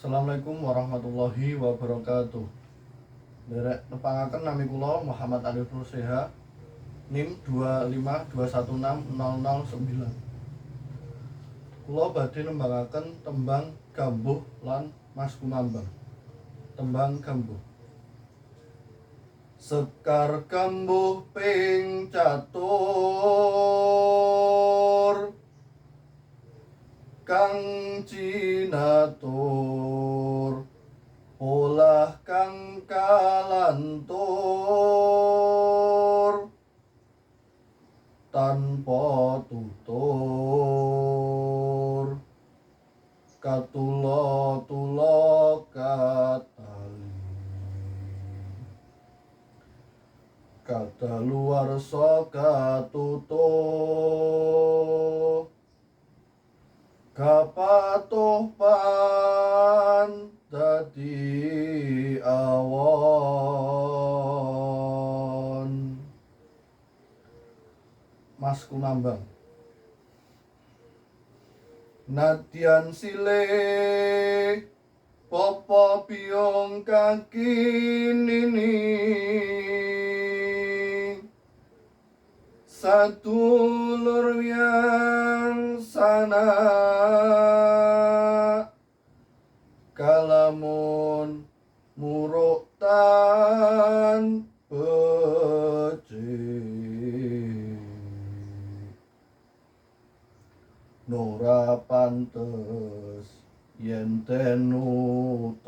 Assalamualaikum warahmatullahi wabarakatuh. Derek nepangaken nami kula Muhammad Arif Nuseha, NIM 252160009. Kula badhe nembangaken tembang Gambuh lan Mas Kumambang. Tembang Gambuh. Sekar gambuh ping catur kang cinatur olah kang kalantur tanpa tutur katulo-tulo katali kadaluwarsa katutuh kapatuh pan dadi awon. Mas Kumambang. Nadyan silih popo biung kaki nini sadulur yang sana kalamun muruk tan becik nora pantes yen ten uton